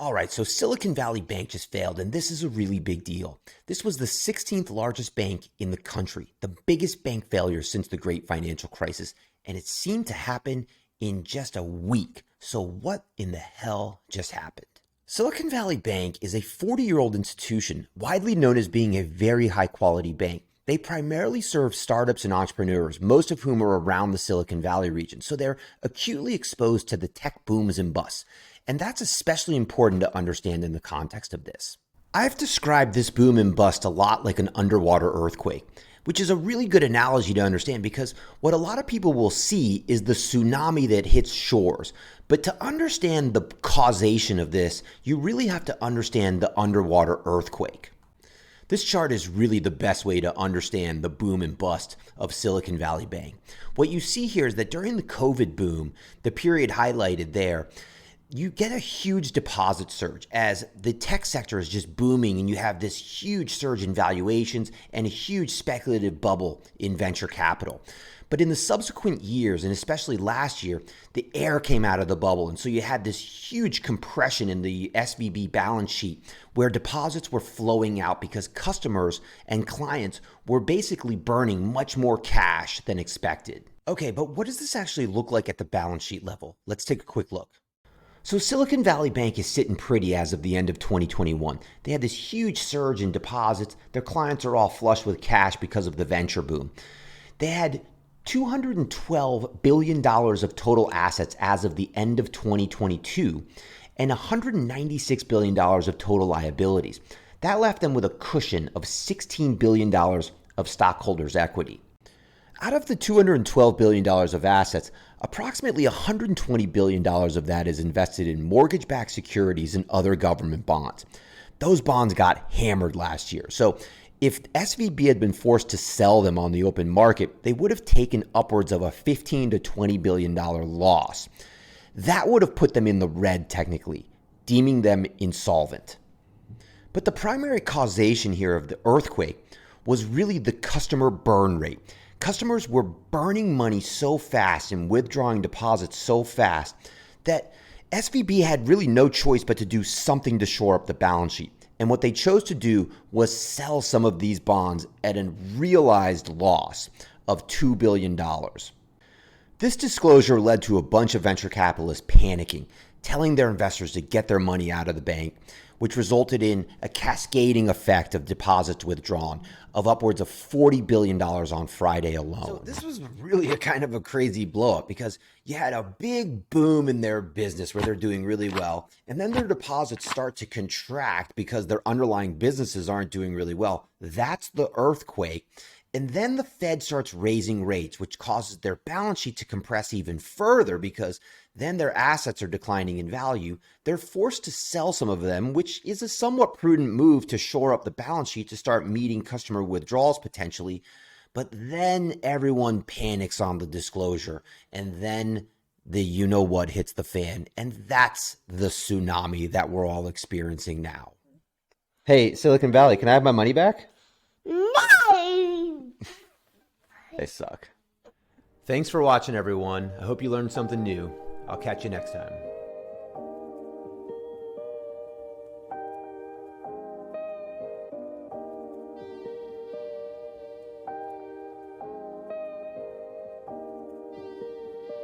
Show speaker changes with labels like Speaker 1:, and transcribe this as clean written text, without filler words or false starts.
Speaker 1: All right, so Silicon Valley Bank just failed, and this is a really big deal. This was the 16th largest bank in the country, the biggest bank failure since the Great Financial Crisis, and it seemed to happen in just a week. So what in the hell just happened? Silicon Valley Bank is a 40-year-old institution, widely known as being a very high-quality bank. They primarily serve startups and entrepreneurs, most of whom are around the Silicon Valley region, so they're acutely exposed to the tech booms and busts. And that's especially important to understand in the context of this. I've described this boom and bust a lot like an underwater earthquake, which is a really good analogy to understand because what a lot of people will see is the tsunami that hits shores. But to understand the causation of this, you really have to understand the underwater earthquake. This chart is really the best way to understand the boom and bust of Silicon Valley Bank. What you see here is that during the COVID boom, the period highlighted there, you get a huge deposit surge as the tech sector is just booming and you have this huge surge in valuations and a huge speculative bubble in venture capital. But in the subsequent years, and especially last year, the air came out of the bubble. And so you had this huge compression in the SVB balance sheet where deposits were flowing out because customers and clients were basically burning much more cash than expected. Okay, but what does this actually look like at the balance sheet level? Let's take a quick look. So Silicon Valley Bank is sitting pretty as of the end of 2021. They had this huge surge in deposits. Their clients are all flush with cash because of the venture boom. They had $212 billion of total assets as of the end of 2022 and $196 billion of total liabilities. That left them with a cushion of $16 billion of stockholders' equity. Out of the $212 billion of assets, approximately $120 billion of that is invested in mortgage-backed securities and other government bonds. Those bonds got hammered last year. So if SVB had been forced to sell them on the open market, they would have taken upwards of a $15 to $20 billion loss. That would have put them in the red technically, deeming them insolvent. But the primary causation here of the earthquake was really the customer burn rate. Customers were burning money so fast and withdrawing deposits so fast that SVB had really no choice but to do something to shore up the balance sheet. And what they chose to do was sell some of these bonds at a realized loss of $2 billion. This disclosure led to a bunch of venture capitalists panicking, telling their investors to get their money out of the bank, which resulted in a cascading effect of deposits withdrawn of upwards of $40 billion on Friday alone. So this was really a kind of a crazy blow up because you had a big boom in their business where they're doing really well. And then their deposits start to contract because their underlying businesses aren't doing really well. That's the earthquake. And then the Fed starts raising rates, which causes their balance sheet to compress even further because then their assets are declining in value. They're forced to sell some of them, which is a somewhat prudent move to shore up the balance sheet to start meeting customer withdrawals potentially. But then everyone panics on the disclosure, and then the you-know-what hits the fan. And that's the tsunami that we're all experiencing now. Hey, Silicon Valley, can I have my money back? They suck. Thanks for watching, everyone. I hope you learned something new. I'll catch you next time.